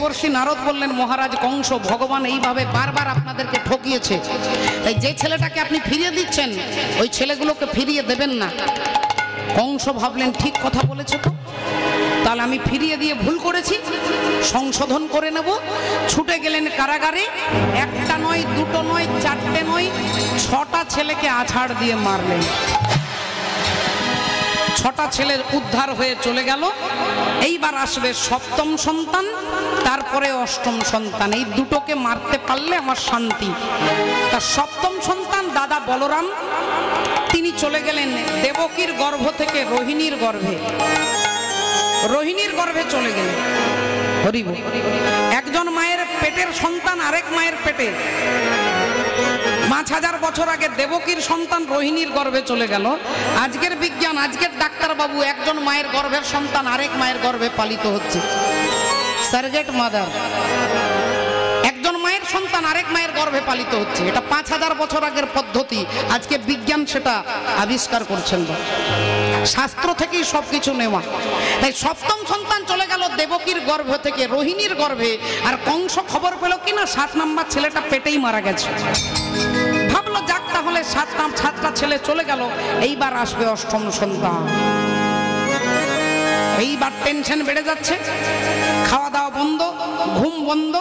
দেবর্ষি নারদ বললেন, মহারাজ কংস, ভগবান এইভাবে বারবার আপনাদেরকে ঠকিয়েছে, তাই যে ছেলেটাকে আপনি ফিরিয়ে দিচ্ছেন ওই ছেলেগুলোকে ফিরিয়ে দেবেন না। কংস ভাবলেন, ঠিক কথা বলেছে তো, তাহলে আমি ফিরিয়ে দিয়ে ভুল করেছি, সংশোধন করে নেব। ছুটে গেলেন কারাগারে। একটা নয়, দুটো নয়, চারটে নয়, 6টা ছেলেকে আছাড় দিয়ে মারলেন। 6টা ছেলের উদ্ধার হয়ে চলে গেল। এইবার আসবে 7ম সন্তান, তারপরে 8ম সন্তান। এই দুটোকে মারতে পারলে আমার শান্তি। তার 7ম সন্তান দাদা বলরাম, তিনি চলে গেলেন দেবকীর গর্ভ থেকে রোহিণীর গর্ভে। রোহিণীর গর্ভে চলে গেলেন। হরি বল। একজন মায়ের পেটের সন্তান আরেক মায়ের পেটে। 5000 বছর আগে দেবকীর সন্তান রোহিণীর গর্ভে চলে গেল। আজকের বিজ্ঞান, আজকের ডাক্তারবাবু, একজন মায়ের গর্ভের সন্তান আরেক মায়ের গর্ভে পালিত হচ্ছে। সারগেট মাদার। একজন মায়ের সন্তান আরেক মায়ের গর্ভে পালিত হচ্ছে। এটা 5000 বছর আগের পদ্ধতি, আজকে বিজ্ঞান সেটা আবিষ্কার করছেন। শাস্ত্র থেকেই সবকিছু নেওয়া। তাই 7ম সন্তান চলে গেল দেবকীর গর্ভ থেকে রোহিণীর গর্ভে। আর কংস খবর পেল কিনা 7 নম্বর ছেলেটা পেটেই মারা গেছে। ভাবলো যাক, তাহলে 7টা ছেলে চলে গেল, এইবার আসবে 8ম সন্তান। এইবার টেনশন বেড়ে যাচ্ছে, খাওয়া দাওয়া বন্ধ, ঘুম বন্ধ,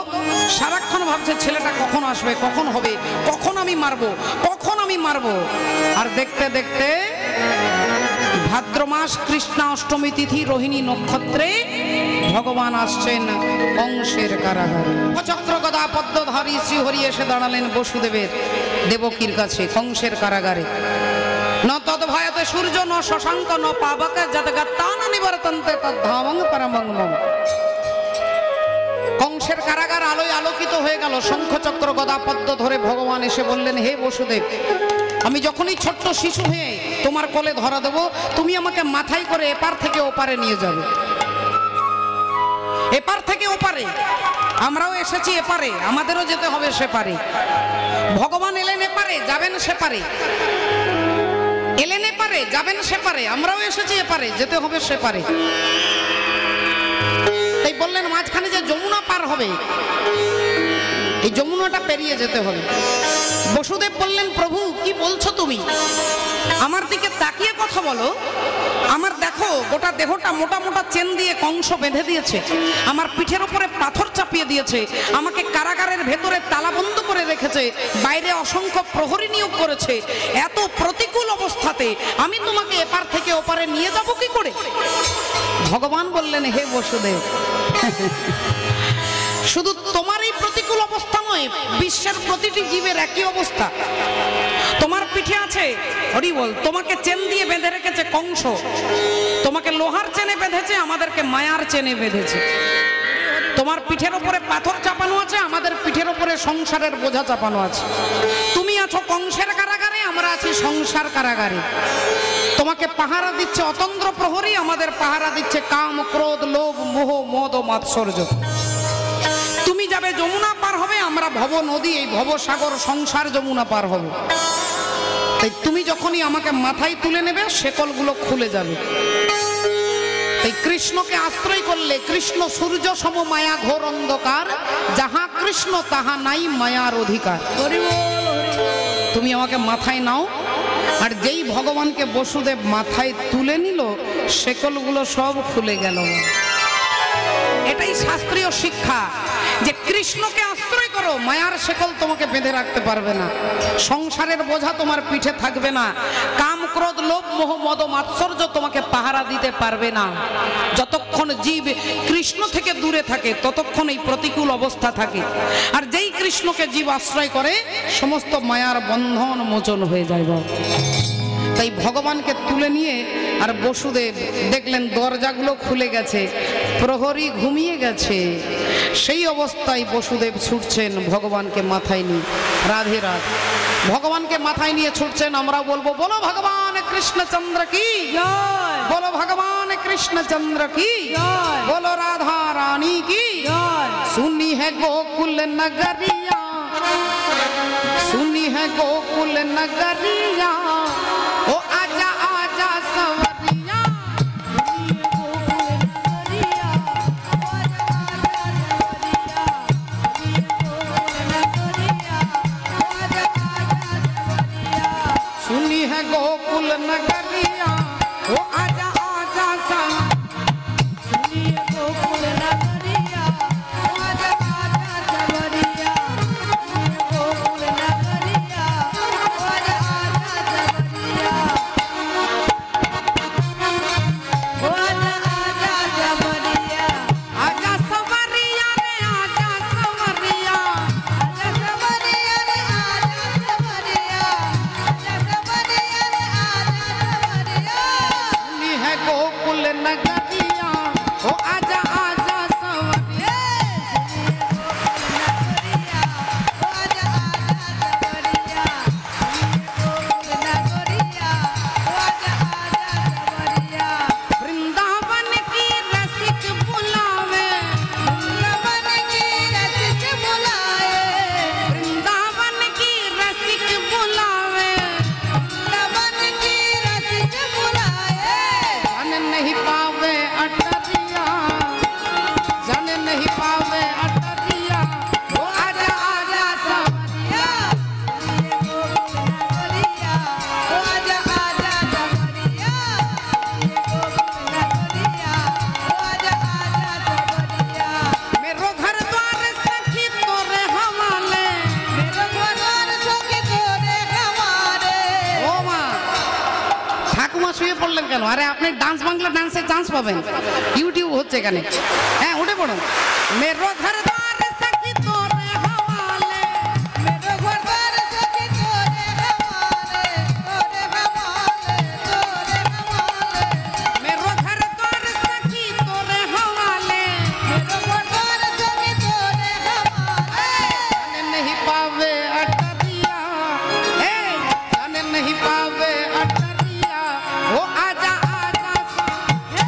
সারাক্ষণ ভাবছে ছেলেটা কখন আসবে, কখন হবে, কখন আমি মারবো, কখন আমি মারবো। আর দেখতে দেখতে ভাদ্র মাস কৃষ্ণা অষ্টমী তিথি রোহিণী নক্ষত্রে ভগবান আসছেন কংসের কারাগারে। চক্র গদা পদ্মধারী শ্রীহরি এসে দাঁড়ালেন বসুদেবের দেবকীর কাছে কংসের কারাগারে। ন তদ ভয়তে সূর্য ন শশাঙ্ক ন পাবক যদগত্তান নিবর্তন্তে তদ্ধামং পরমং মম। কংসের কারাগার আলোয় আলোকিত হয়ে গেল। শঙ্খ চক্র গদা পদ্ম ধরে ভগবান এসে বললেন, হে বসুদেব, আমি যখনই ছোট্ট শিশু হয়ে তোমার কোলে ধরা দেব, তুমি আমাকে মাথায় করে এপার থেকে ওপারে নিয়ে যাবে। এপার থেকে ওপারে, আমরাও এসেছি এপারে, আমাদেরও যেতে হবে সেপারে। ভগবান এলেন এপারে, যাবেন সেপারে। এলেন এপারে, যাবেন সেপারে, আমরাও এসেছি এপারে, যেতে হবে সেপারে। তাই বললেন মাঝখানে যে যমুনা পার হবে, এই যমুনাটা পেরিয়ে যেতে হবে। বসুদেব বললেন, প্রভু কি বলছো তুমি? আমার দিকে তাকিয়ে কথা বলো। আমার দেখো গোটা দেহটা মোটা মোটা চেন দিয়ে কংস বেঁধে দিয়েছে, আমার পিঠের উপরে পাথর চাপিয়ে দিয়েছে, আমাকে কারাগারের ভেতরে তালাবন্ধ করে রেখেছে, বাইরে অসংখ্য প্রহরী নিয়োগ করেছে। এত প্রতিকূল অবস্থাতে আমি তোমাকে এপার থেকে ওপারে নিয়ে যাব কি করে? ভগবান বললেন, হে বসুদেব, শুধু তোমার এই প্রতিকূল অবস্থা নয়, বিশ্বের প্রতিটি জীবের একই অবস্থা। তোমার পিঠে আছে হরি বল, তোমাকে চেন দিয়ে বেঁধে রেখেছে কংস, তোমাকে লোহার চেনে বেঁধেছে, আমাদেরকে মায়ার চেনে বেঁধেছে। তোমার পিঠের উপরে পাথর চাপানো আছে, আমাদের পিঠের উপরে সংসারের বোঝা চাপানো আছে। তুমি আছো কংসের কারাগারে, আমরা আছি সংসার কারাগারে। তোমাকে পাহারা দিচ্ছে অতন্দ্র প্রহরী, আমাদের পাহারা দিচ্ছে কাম ক্রোধ লোভ মোহ মদ ও মাৎসর্য। তুমি যাবে যমুনা পার হবে, আমরা ভব নদী, এই ভবসাগর সংসার যমুনা পার হবে। তাই তুমি যখনই আমাকে মাথায় তুলে নেবে, শেকলগুলো খুলে যাবে। তাই কৃষ্ণকে আশ্রয় করলে, কৃষ্ণ সূর্য সম মায়া ঘোর অন্ধকার, যাহা কৃষ্ণ তাহা নাই মায়ার অধিকার। তুমি আমাকে মাথায় নাও। আর যেই ভগবানকে বসুদেব মাথায় তুলে নিল, শেকলগুলো সব খুলে গেল। এটাই শাস্ত্রীয় শিক্ষা, যে কৃষ্ণকে আশ্রয় করো, মায়ার শেকল তোমাকে বেঁধে রাখতে পারবে না, সংসারের বোঝা তোমার পিঠে থাকবে না, কাম ক্রোধ লোভ মোহ মদ মাৎসর্য তোমাকে পাহারা দিতে পারবে না। যতক্ষণ জীব কৃষ্ণ থেকে দূরে থাকে, ততক্ষণ এই প্রতিকূল অবস্থা থাকে। আর যেই কৃষ্ণকে জীব আশ্রয় করে, সমস্ত মায়ার বন্ধন মোচন হয়ে যায়। তাই ভগবানকে তুলে নিয়ে আর বসুদেব দেখলেন দরজাগুলো খুলে গেছে, প্রহরী ঘুমিয়ে গেছে। সেই অবস্থায় বসুদেব ছুটছেন ভগবানকে মাথায় নিয়ে। রাধে রাধে। ভগবানকে মাথায় নিয়ে ছুটছেন। আমরা বলবো, বলো ভগবান কৃষ্ণচন্দ্র কি জয়, বলো ভগবান কৃষ্ণচন্দ্র কি জয়, বলো রাধা রানী কি জয়। सुनी है गोकुल नगरिया, सुनी है गोकुल नगरिया, ओ आजा आजा सवरिया। सुनी है गोकुल नगरिया वो आजा आजा सा सुनी है गोकुल नगरिया वो आजा आजा सबरिया गोकुल नगरिया वो आजा आजा सबरिया वो आजा आजा सबरिया आजा सबरिया रे आजा सबरिया आजा सबरिया रे आजा सबरिया आजा सबरिया रे आजा सबरिया सुनी है गोकुल नगरिया ओ आजा आजा सबरिया ओ आजा आजा सबरिया गोकुल नगरिया ओ आजा आजा सबरिया वृंदावन की रसिक बुलावे वृंदावन की रसिक बुलाए वृंदावन की रसिक बुलावे वृंदावन की रसिक बुलाए जान नहीं पावे अटरिया जान नहीं पावे अटरिया वो आजा आजा सबरिया गोकुल नगरिया वो आजा आजा सबरिया गोकुल नगरिया वो आजा आजा सबरिया मेरो घर द्वार सखी तोरे हवाले मेरो घर द्वार सखी तोरे हवाले ও মা ঠাকুমা শুয়ে পড়লেন কেন? আরে আপনি ডান্স বাংলা ডান্সে চান্স পাবেন, ইউটিউব হচ্ছে এখানে। হ্যাঁ উঠে পড়ুন। मेरो घर द्वार सखी तोरे हवाले मेरो घर द्वार सखी तोरे हवाले तोरे हवाले तोरे हवाले मेरो घर द्वार सखी तोरे हवाले मेरो घर द्वार सखी तोरे हवाले जाने नहीं पावे अटरिया हे जाने नहीं पावे अटरिया वो आजा आजा सा हे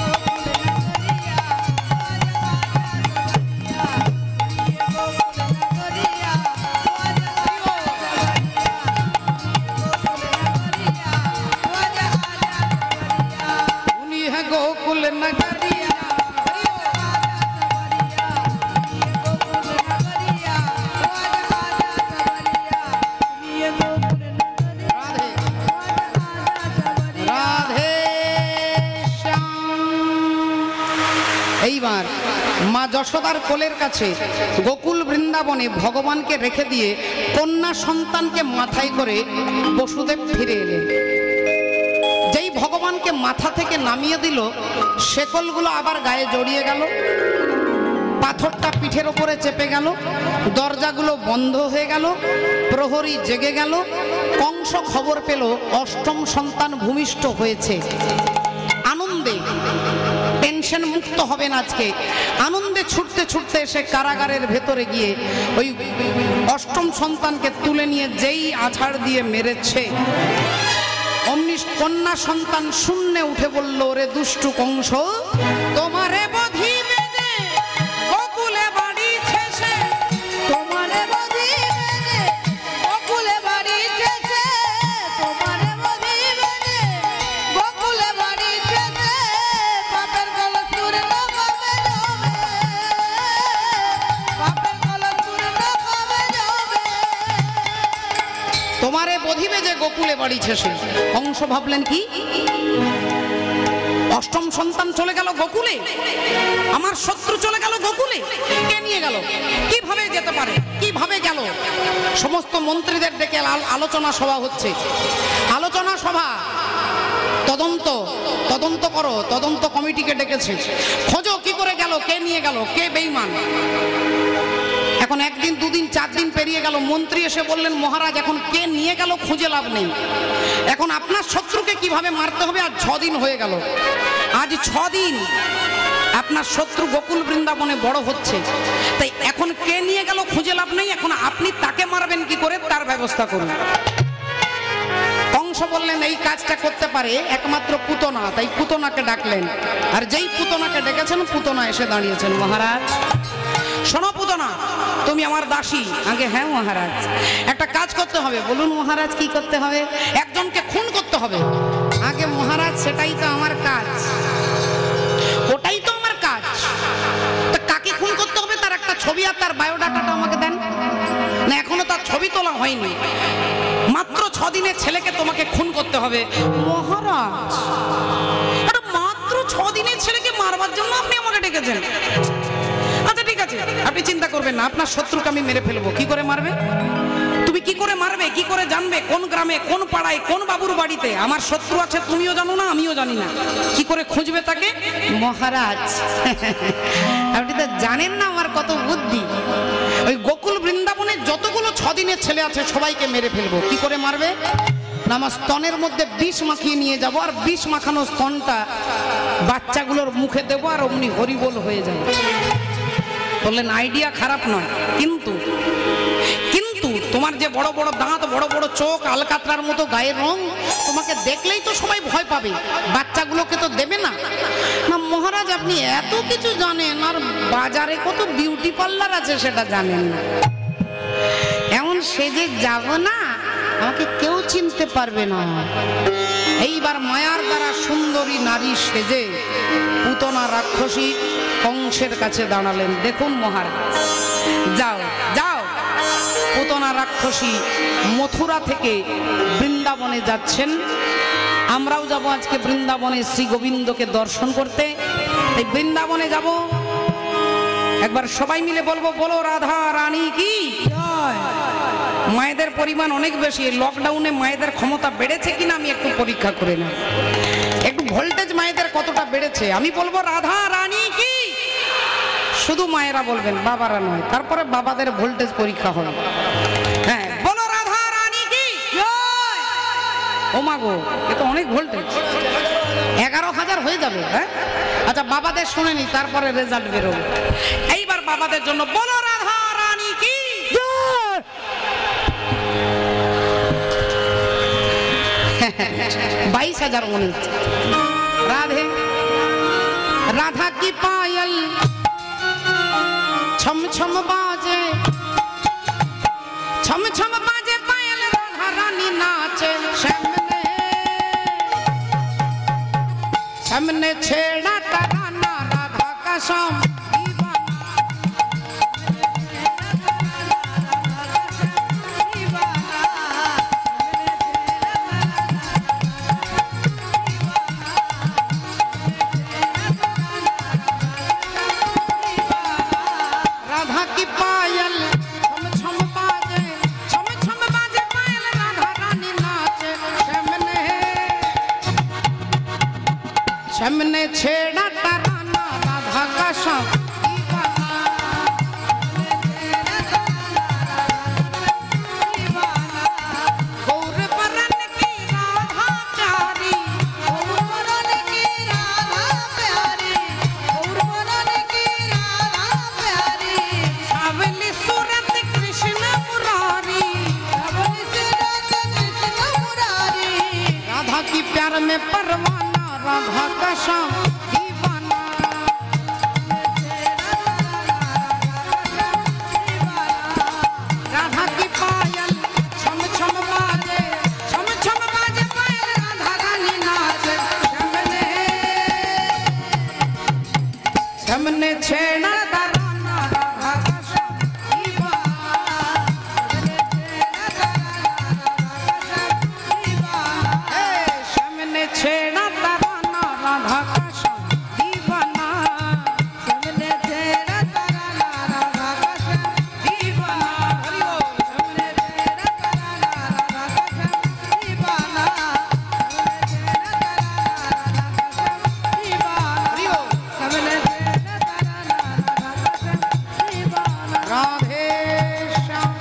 गोकुल नगरिया आजा आजा गोकुल नगरिया गोकुल नगरिया রাধে শ্যাম। এইবার মা যশোদার কোলের কাছে গোকুল বৃন্দাবনে ভগবানকে রেখে দিয়ে কন্যা সন্তানকে মাথায় করে বসুদেব ফিরে এলেন। যেই ভগবানকে মাথা থেকে নামিয়ে দিল শেকলগুলো আবার গায়ে জড়িয়ে গেল, পাথরটা পিঠের ওপরে চেপে গেল, দরজাগুলো বন্ধ হয়ে গেল, প্রহরী জেগে গেল। কংস খবর পেল অষ্টম সন্তান ভূমিষ্ঠ হয়েছে। আনন্দে টেনশন মুক্ত হবেন আজকে, আনন্দে ছুটতে ছুটতে এসে কারাগারের ভেতরে গিয়ে ওই অষ্টম সন্তানকে তুলে নিয়ে যেই আছাড় দিয়ে মেরেছে অমনি কন্যা সন্তান শূন্যে উঠে বলল, ওরে দুষ্টু কংস, তোমারে বধিবে যে গোকুলে বাড়ি ছেছে, তোমারে বধিবে যে গোকুলে বাড়ি ছেছে, তোমারে বধিবে যে গোকুলে বাড়ি ছেছে, পাপের কলস পূর্ণ কবে যাবে, পাপের কলস পূর্ণ কবে যাবে, তোমারে বধিবে যে গোকুলে বাড়ি ছেছে। কংস ভাবলেন কি অষ্টম সন্তান চলে গেল গোকুলে, আমার শত্রু চলে গেল গোকুলে, কে নিয়ে গেল, কিভাবে যেতে পারে, কিভাবে গেল? সমস্ত মন্ত্রীদের ডেকে আলোচনা সভা হচ্ছে। আলোচনা সভা, তদন্ত তদন্ত করো, তদন্ত কমিটিকে ডেকেছে, খোঁজো কি করে গেল, কে নিয়ে গেল, কে বেঈমান। এখন একদিন দুদিন চার দিন পেরিয়ে গেল, মন্ত্রী এসে বললেন, মহারাজ এখন কে নিয়ে গেল খুঁজে লাভ নেই, এখন আপনার শত্রুকে কিভাবে মারতে হবে। আর 6 দিন হয়ে গেল, আজ 6 দিন আপনার শত্রু গোকুল বৃন্দাবনে বড় হচ্ছে, তাই এখন কে নিয়ে গেল খুঁজে লাভ নেই, এখন আপনি তাকে মারবেন কি করে তার ব্যবস্থা করুন। কংস বললেন এই কাজটা করতে পারে একমাত্র পুতনা, তাই পুতনাকে ডাকলেন। আর যেই পুতনাকে ডেকেছেন পুতনা এসে দাঁড়িয়েছেন। মহারাজ শোনো পুতনা, তুমি আমার দাসী। আগে হ্যাঁ মহারাজ, একটা কাজ করতে হবে। বলুন মহারাজ কি করতে হবে? একজনকে খুন করতে হবে। আগে মহারাজ সেটাই তো আমার কাজ, ওটাই তো আমার কাজ। তো কাকে খুন করতে হবে তার একটা ছবি আর তার বায়োডাটাটা আমাকে দেন। না এখনো তার ছবি তোলা হয়নি, মাত্র 6 দিনের ছেলেকে তোমাকে খুন করতে হবে। মহারাজ, আরে মাত্র 6 দিনের ছেলেকে মারবার জন্য আপনি আমাকে ডেকেছেন? আচ্ছা ঠিক আছে, আপনি চিন্তা করবেন না, আপনার শত্রুকে আমি মেরে ফেলবো। কি করে মারবে? তুমি কি করে মারবে, কি করে জানবে কোন গ্রামে, কোন পাড়ায়, কোন বাবুর বাড়িতে আমার শত্রু আছে? তুমিও জানো না, আমিও জানি না। কি করে খুঁজবে তাকে? মহারাজ, আপনি তো জানেন না আমার কত বুদ্ধি। ওই গোকুল বৃন্দাবনে যতগুলো 6 দিনের ছেলে আছে সবাইকে মেরে ফেলবো। কি করে মারবে? আমার স্তনের মধ্যে বিষ মাখিয়ে নিয়ে যাব, আর বিষ মাখানো স্তনটা বাচ্চাগুলোর মুখে দেবো, আর অমনি হরিবোল হয়ে যাবে। বললেন আইডিয়া খারাপ নয়, কিন্তু তোমার যে বড় বড় দাঁত, বড় বড় চোখ, আলকাতরার মতো গায়ের রং, তোমাকে দেখলেই তো সবাই ভয় পাবে, বাচ্চাগুলোকে তো দেবে না। না মহারাজ, আপনি এত কিছু জানেন, আর বাজারে কত বিউটি পার্লার আছে সেটা জানেন না। এমন সেজে যাব না, আমাকে কেউ চিনতে পারবে না। এইবার মায়ার দ্বারা সুন্দরী নারী সেজে পুতনা রাক্ষসী কংসের কাছে দাঁড়ালেন। দেখুন মহারাজ, যাও যাও, পুতনা রাক্ষসী মথুরা থেকে বৃন্দাবনে যাচ্ছেন। আমরাও যাব আজকে বৃন্দাবনে শ্রী গোবিন্দকে দর্শন করতে। এই বৃন্দাবনে যাব, একবার সবাই মিলে বলবো, বলো রাধা রানী কি। মায়েদের পরিমাণ অনেক বেশি। লকডাউনে মায়েদের ক্ষমতা বেড়েছে কিনা আমি একটু পরীক্ষা করে নিই, একটু ভোল্টেজ মায়েদের কতটা বেড়েছে। আমি বলবো রাধা রানী কি, শুধু মায়েরা বলবেন, বাবারা নয়। তারপরে বাবাদের ভোল্টেজ পরীক্ষা হবে। হ্যাঁ, বলো রাধা রানী কি। ও মা গো, এ তো অনেক ভোল্টেজ, 11,000 হয়ে যাবে। হ্যাঁ আচ্ছা, বাবাদের শুনে নি, তারপরে রেজাল্ট বেরোবে। এইবার বাবাদের জন্য বলো রাধা রানী কি। 22,000 মনে হচ্ছে। রাধে রাধা কি পাयल छम छम बाजे, छम छम बाजे पायल, राधा रानी नाचे। सामने छेड़ा तराना, राधा का शाम हमने छेड़ा तराना, राधा का शाम गौर बरन की राधा प्यारी, गौर बरन की राधा प्यारी, गौर बरन की राधा प्यारी। सावली सूरत कृष्ण मुरारी, सावली सूरत कृष्ण मुरारी। राधा की प्यार में परवाना, राधा का शाम दीवाना। राधा की पायल छम छम बाजे, छम छम बाजे पायल, राधा रानी नाचे। सामने छेड़ा तराना, राधा का शाम दीवाना। सामने छेड़ा तराना, राधा का शाम दीवाना। सामने छेड़ा तराना, राधा का शाम दीवाना। हरि बोल। सामने छेड़ा तराना, राधा का शाम दीवाना। हरि बोल। सामने छेड़ा तराना, राधा का शाम दीवाना। राधे श्याम।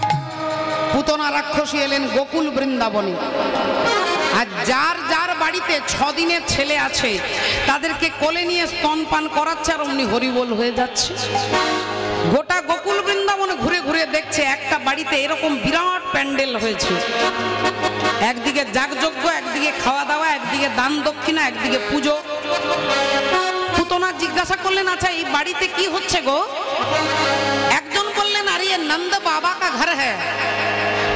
পুতনা রাক্ষসী এলেন গোকুল বৃন্দাবনে। আর যার যার বাড়িতে 6 দিনের ছেলে আছে তাদেরকে কোলে নিয়ে স্তনপান করাচ্ছে, আর অমনি হরিবোল হয়ে যাচ্ছে। গোটা গোকুল বৃন্দাবনে ঘুরে ঘুরে দেখছে একটা বাড়িতে এরকম বিরাট প্যান্ডেল হয়েছে। একদিকে যাগযজ্ঞ, একদিকে খাওয়া দাওয়া, একদিকে দান দক্ষিণা, একদিকে পুজো। পুতনা জিজ্ঞাসা করলেন, আচ্ছা এই বাড়িতে কি হচ্ছে গো? একজন বললেন, আরে ये नंद बाबा का घर है,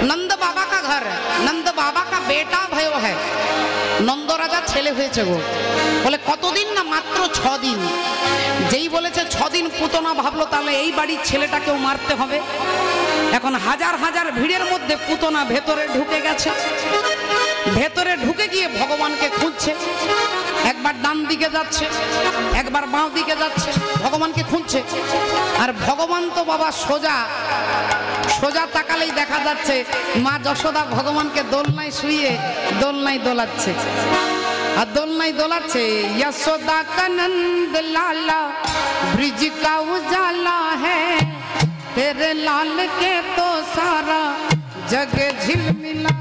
नंद बाबा का घर, नंद बाबा का बेटा भयो है, नंद राजा ছেলে হয়েছে গো। বলে কতদিন? না মাত্র 6 দিন। যেই বলেছে 6 দিন, পুতনা ভাবলো তাহলে এই বাড়ির ছেলেটাকেও মারতে হবে। এখন হাজার হাজার ভিড়ের মধ্যে পুতনা ভেতরে ঢুকে গেছে। ভেতরে ঢুকে গিয়ে ভগবানকে খুঁজছে, একবার ডান দিকে যাচ্ছে, একবার বাঁ দিকে যাচ্ছে, ভগবানকে খুঁজছে। আর ভগবান তো বাবা সোজা সোজা তাকালেই দেখা যাচ্ছে মা যশোদা ভগবানকে দোলনায় শুয়ে দোলনায় দোলাচ্ছে। আর দোলনায় দোলাচ্ছে, यशोदा का नंद लाला ब्रिज का उजाला है, तेरे लाल के तो सारा जग झिलमिला।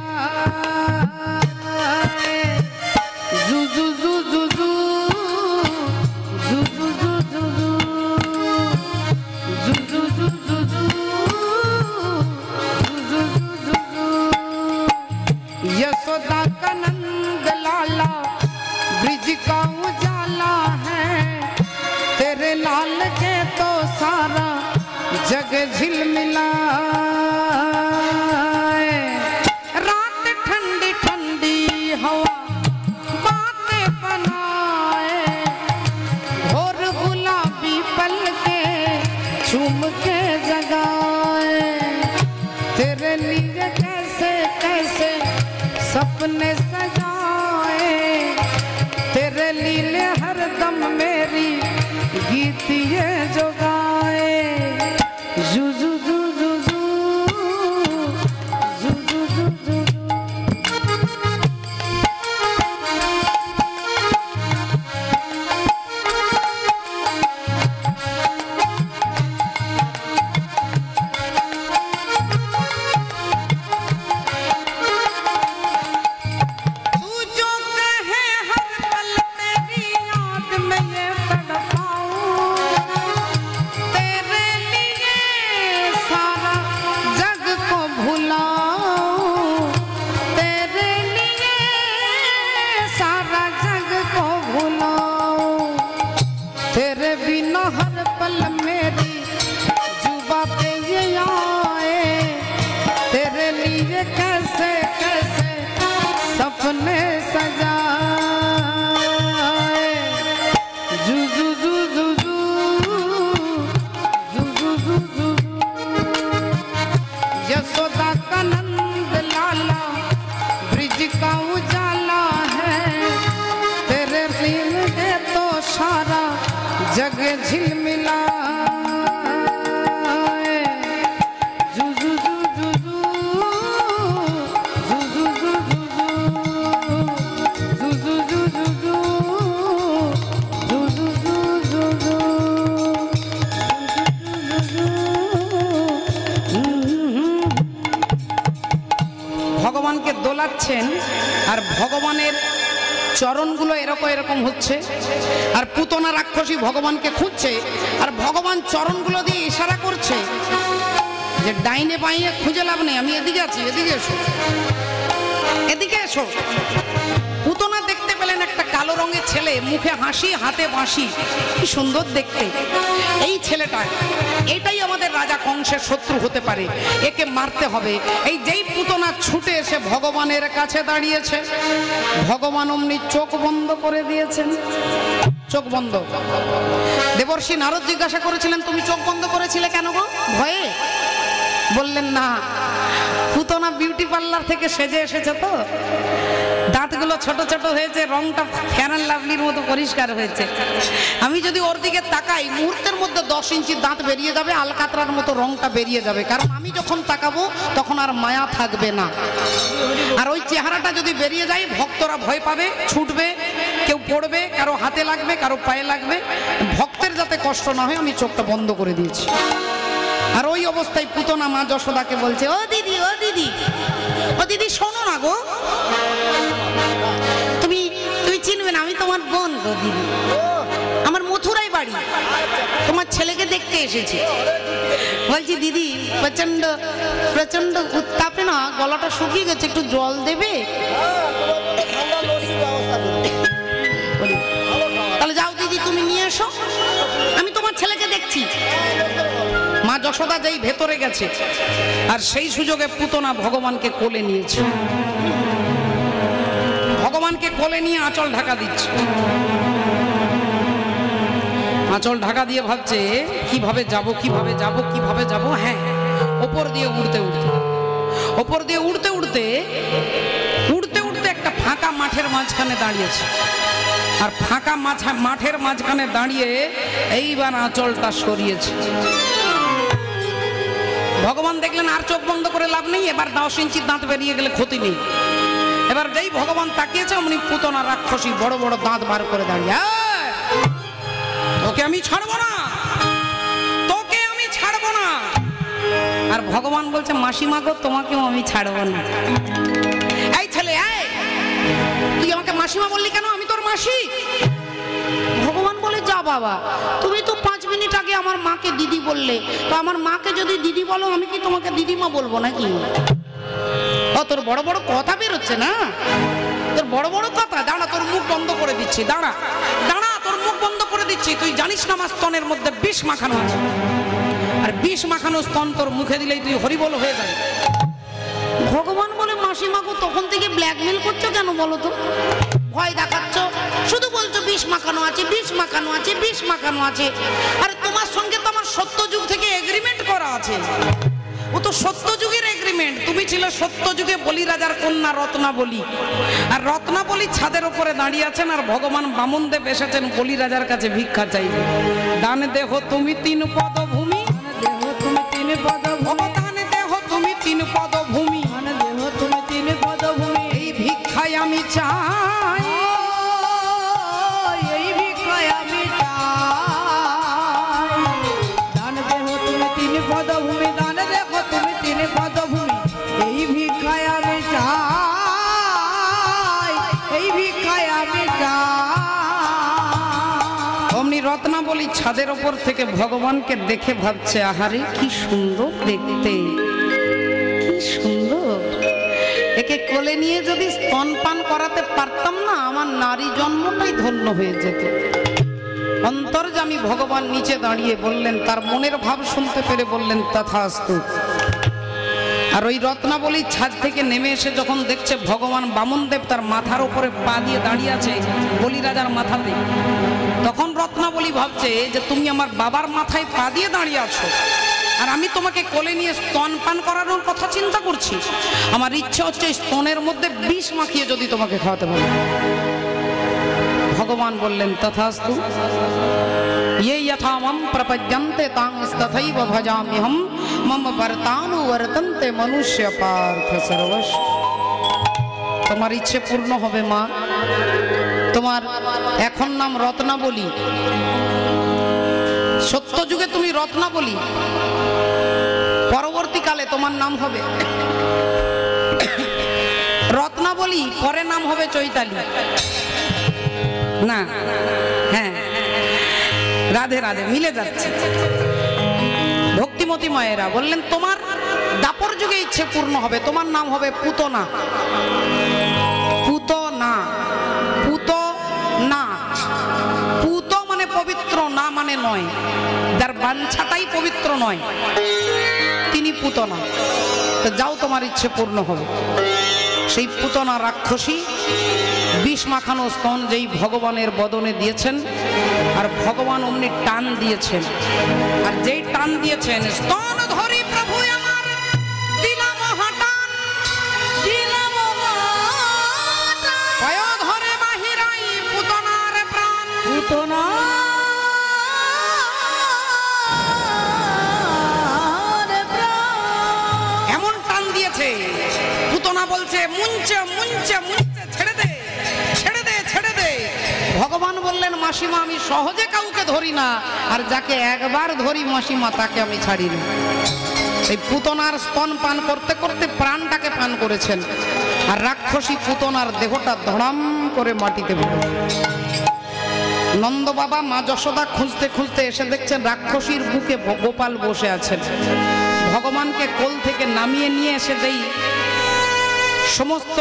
जू जू जू जू जू जू जू जू जू जू जू जू जू जू यशोदा का नंद लाला ब्रिज का उजाला है, तेरे लाल के तो सारा जग झिलमिला। रात ठंडी ठंडी हवा बातें बनाए, और गुलाबी पल के चूम के जगाए, तेरे लिए कैसे कैसे सपने सजाए, तेरे लीले हरदम मेरी गीतिए जो गाए। जू जू जू जू जू जू जू जू जू। कैसे कैसे सपने सजाए, जू जू जू जू जू जू जू जू जू। यशोदा का नंद लाला ब्रिज का उजाला है, तेरे रील है तो सारा जग झिलमिला। ভগবানকে দোলাচ্ছেন আর ভগবানের চরণগুলো এরকম এরকম হচ্ছে, আর পুতনা রাক্ষসী ভগবানকে খুঁজছে, আর ভগবান চরণগুলো দিয়ে ইশারা করছে যে ডাইনে বাইনে খুঁজে লাভ নেই, আমি এদিকে আছি, এদিকে এসো, এদিকে এসো। পুতনা দেখতে পেলেন একটা কালো রঙের ছেলে, মুখে হাসি হাতে বাঁশি, কি সুন্দর দেখতে। এই ছেলেটা, এটাই আমাদের রাজা কংসের শত্রু হতে পারে, একে মারতে হবে। এই যেই পুতনা ছুটে এসে ভগবানের কাছে দাঁড়িয়েছে, ভগবান অমনি চোখ বন্ধ করে দিয়েছেন। চোখ বন্ধ। দেবর্ষি নারদ জিজ্ঞাসা করেছিলেন, তুমি চোখ বন্ধ করেছিলে কেন গো? ভয়ে? বললেন না, পুতনা বিউটি পার্লার থেকে সেজে এসেছে তো, দাঁতগুলো ছোট ছোট হয়েছে, রংটা ফেয়ার অ্যান্ড লাভলির মতো পরিষ্কার হয়েছে। আমি যদি ওর দিকে তাকাই, মুহূর্তের মধ্যে 10 ইঞ্চি দাঁত বেরিয়ে যাবে, আলকাতরার মতো রংটা বেরিয়ে যাবে, কারণ আমি যখন তাকাবো তখন আর মায়া থাকবে না। আর ওই চেহারাটা যদি বেরিয়ে যায়, ভক্তরা ভয় পাবে, ছুটবে, কেউ পড়বে, কারো হাতে লাগবে, কারো পায়ে লাগবে। ভক্তের যাতে কষ্ট না হয় আমি চোখটা বন্ধ করে দিয়েছি। আর ওই অবস্থায় পুতনা মা যশোদাকে বলছে, ও দিদি, ও দিদি, ও দিদি শোনো না গো, তুমি তুমি চিনবে না, আমি তোমার বোন গো দিদি, আমার মথুরায় বাড়ি, তোমার ছেলেকে দেখতে এসেছি। বলছি দিদি প্রচন্ড প্রচন্ড উত্তাপে না গলাটা শুকিয়ে গেছে, একটু জল দেবে? তাহলে যাও দিদি, তুমি নিয়ে এসো, আমি তোমার ছেলেকে দেখছি। মা যশোদা যেই ভেতরে গেছে, আর সেই সুযোগে পুতনা ভগবানকে কোলে নিয়েছে। ভগবানকে কোলে নিয়ে আঁচল ঢাকা দিচ্ছে। আঁচল ঢাকা দিয়ে ভাবছে কিভাবে যাব, কিভাবে যাব, কিভাবে যাব। হ্যাঁ, ওপর দিয়ে উড়তে উড়তে, ওপর দিয়ে উড়তে উড়তে উড়তে উড়তে মাঠের মাঝখানে দাঁড়িয়েছে, আর ফাঁকা মাঠের মাঝখানে দাঁড়িয়ে এইবার আঁচলটা সরিয়েছে। ভগবান দেখলেন আর চোখ বন্ধ করে লাভ নেই, এবার 10 ইঞ্চির দাঁত বেরিয়ে গেলে ক্ষতি নেই। এবার যেই ভগবান তাকিয়েছে অমনি পুতনা রাক্ষসী বড় বড় দাঁত বার করে দাঁড়িয়ে, তোকে আমি ছাড়বো না, তোকে আমি ছাড়বো না। আর ভগবান বলছে, মাসিমা গো তোমাকেও আমি ছাড়বো না। এই ছেলে, তুই আমাকে মাসিমা বললি কেন? আমি তোর মাসি। ভগবান বলে, যা বাবা, তুমি তো 5 মিনিট আগে আমার মাকে দিদি বললে, তো আমার মাকে যদি দিদি বলো আমি কি তোমাকে দিদিমা বলবো নাকি? তোর বড় বড় কথা বেরোচ্ছে না, তোর বড় বড় কথা। দাঁড়া, তোর মুখ বন্ধ করে দিচ্ছি, দাঁড়া দাঁড়া, তোর মুখ বন্ধ করে দিচ্ছি। তুই জানিস না আমার স্তনের মধ্যে বিষ মাখানো আছে, আর বিষ মাখানো স্তন তোর মুখে দিলেই তুই হরিবল হয়ে যাবে। ভগবান বলে, মাসিমাকে তখন থেকে ব্ল্যাকমেল করছো কেন বলো তো? ভয় দেখাচ্ছ, শুধু বলছো বিষ মাখানো আছে, বিষ মাখানো আছে, বিষ মাখানো আছে। আর তোমার সঙ্গে তো আমার সত্যযুগ থেকে এগ্রিমেন্ট করা আছে। ও তো সত্যযুগের এগ্রিমেন্ট। তুমি ছিল সত্যযুগে বলি রাজার কন্যা রত্নাবলী, আর রত্নাবলী ছাদের উপরে দাঁড়িয়ে আছেন, আর ভগবান বামনদেব এসেছেন বলি রাজার কাছে ভিক্ষা চাইবে। দান দেহ তুমি 3 পদভূমি, দেহ তুমি 3 পদভূমি, দান দেহ তুমি 3 পদভূমি, দেহ তুমি 3 পদভূমি। এই ভিক্ষায় আমি চাই, এই ভিক্ষায় আমি চাই। দান দেহ তুমি 3 পদভূমি, দান দেহ তুমি 3 পদভূমি। এই ভিক্ষায় আমি চাই, এই ভিক্ষায় আমি চাই। অমনি রত্নাবলী ছাদের ওপর থেকে ভগবানকে দেখে ভাবছে, আহারে কি সুন্দর দেখতে, কি সুন্দর। একে কোলে নিয়ে যদি স্তনপান করাতে পারতাম না, আমার নারী জন্মটাই ধন্য হয়ে যেত। অন্তর্যামী ভগবান নিচে দাঁড়িয়ে বললেন, তার মনের ভাব শুনতে পেরে বললেন, তথাস্তু। আর ওই রত্নাবলী ছাদ থেকে নেমে এসে যখন দেখছে ভগবান বামনদেব তার মাথার উপরে পা দিয়ে দাঁড়িয়ে আছে বলি রাজার মাথাতে, তখন রত্নাবলী ভাবছে যে তুমি আমার বাবার মাথায় পা দিয়ে দাঁড়িয়ে আছো, আর আমি তোমাকে কোলে নিয়ে স্তনপান করানোর কথা চিন্তা করছি। আমার ইচ্ছা হচ্ছে স্তনের মধ্যে বিষ মাখিয়ে যদি তোমাকে খাওয়াতে পারি। ভগবান বললেন, তথাস্তু। ये यथा मम प्रपद्यन्ते तांस्तथैव भजाम्यहं मम वर्तानु वर्तन्ते मनुष्य पार्थ सर्वश। তোমার ইচ্ছে পূর্ণ হবে মা। তোমার এখন নাম রত্নাবলী, সত্যযুগে তুমি রত্নাবলী, পরবর্তীকালে তোমার নাম হবে রত্নাবলী, পরে নাম হবে চৈতালি। না, হ্যাঁ, রাধে রাধে, মিলে যাচ্ছে। ভক্তিমতী মায়েরা বললেন, তোমার দাপর যুগে ইচ্ছে পূর্ণ হবে, তোমার নাম হবে পুতনা। পুতনা, পুতনা, পুত মানে পবিত্র, না মানে নয়, যার বাঞ্ছাটাই পবিত্র নয়, তিনি পুতনা। তো যাও, তোমার ইচ্ছে পূর্ণ হবে। সেই পুতনা রাক্ষসী বিষ মাখানো স্তন যেই ভগবানের বদনে দিয়েছেন, আর ভগবান অমনি টান দিয়েছেন, আর যেই টান দিয়েছেন, স্তন ধরি প্রভু আমার দিলাম হাটান, দিলাম পায় ধরে বাহিরাই পুতনার প্রাণ, পুতনার প্রাণ। এমন টান দিয়েছে, পুতনা বলছে, মুঞ্চে মুঞ্চে মুঞ্চে, ছেড়ে দে ছেড়ে দে ছেড়ে দে। ভগবান বললেন, মাসিমা আমি সহজে কাউকে ধরি না, আর যাকে একবার ধরি মাসিমা তাকে আমি ছাড়ি না। এই পুতনার স্তন পান করতে করতে প্রাণটাকে পান করেছেন, আর রাক্ষসী পুতনার দেহটা ধড়াম করে মাটিতে পড়ে। নন্দ বাবা মা যশোদা খুঁজতে খুঁজতে এসে দেখছেন রাক্ষসীর বুকে গোপাল বসে আছেন। ভগবানকে কোল থেকে নামিয়ে নিয়ে এসে যেই সমস্ত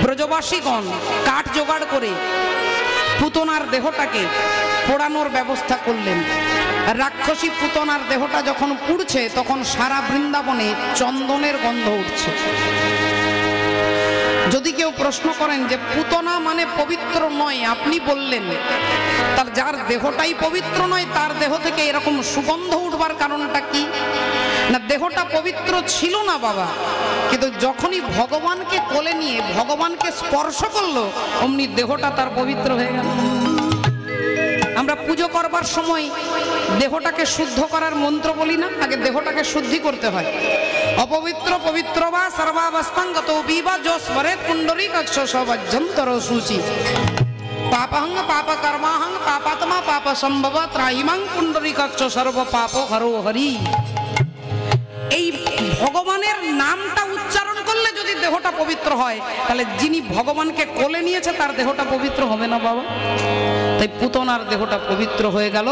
ব্রজবাসীগণ কাঠ জোগাড় করে পুতনার দেহটাকে পোড়ানোর ব্যবস্থা করলেন। রাক্ষসী পুতনার দেহটা যখন পুড়ছে, তখন সারা বৃন্দাবনে চন্দনের গন্ধ উঠছে। যদি কেউ প্রশ্ন করেন যে পুতনা মানে পবিত্র নয়, আপনি বললেন, তার যার দেহটাই পবিত্র নয় তার দেহ থেকে এরকম সুগন্ধ উঠবার কারণটা কি? না, দেহটা পবিত্র ছিল না বাবা, কিন্তু যখনই ভগবানকে কোলে নিয়ে ভগবানকে স্পর্শ করলো অমনি দেহটা তার পবিত্র হয়ে গেল। আমরা পুজো করবার সময় দেহটাকে শুদ্ধ করার মন্ত্র বলি না, আগে দেহটাকে শুদ্ধি করতে হয়। অপবিত্র পবিত্র বা সর্বাবস্থাঙ্গত বিবা যো স্মরেত পুণ্ডরীকাক্ষ সবজ্জন্তর সূচি পাপহং পাপ কর্মাহং পাপাত্মা পাপ সম্ভব ত্রাহিমাং পুণ্ডরীকাক্ষ সর্ব পাপ হরো হরি। এই ভগবানের নামটা উচ্চারণ করলে যদি দেহটা পবিত্র হয়, তাহলে যিনি ভগবানকে কোলে নিয়েছে তার দেহটা পবিত্র হবে না বাবা? তাই পুতনার দেহটা পবিত্র হয়ে গেল।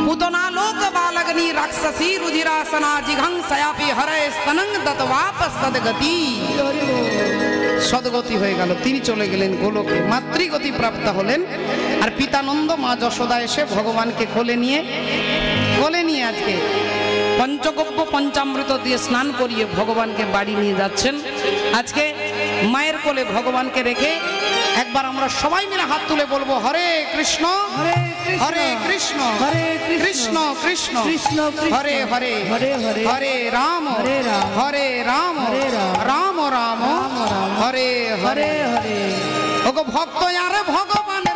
পুতনা লোক বালগ্নি রাক্ষসী রুধিরাসনা জিঘংসয়াপি হরে স্তনং দতবাপ সদগতি, সদগতি হয়ে গেল, তিনি চলে গেলেন গোলকে, মাতৃগতি প্রাপ্ত হলেন। আর পিতানন্দ মা যশোদা এসে ভগবানকে কোলে নিয়ে আজকে পঞ্চগব্য পঞ্চামৃত দিয়ে স্নান করিয়ে ভগবানকে বাড়ি নিয়ে যাচ্ছেন। আজকে মায়ের কোলে ভগবানকে রেখে একবার আমরা সবাই মিলে হাত তুলে বলবো হরে কৃষ্ণ হরে কৃষ্ণ কৃষ্ণ কৃষ্ণ হরে হরে হরে রাম হরে রাম রাম রাম হরে হরে। ওগো ভক্ত আরে ভগবানের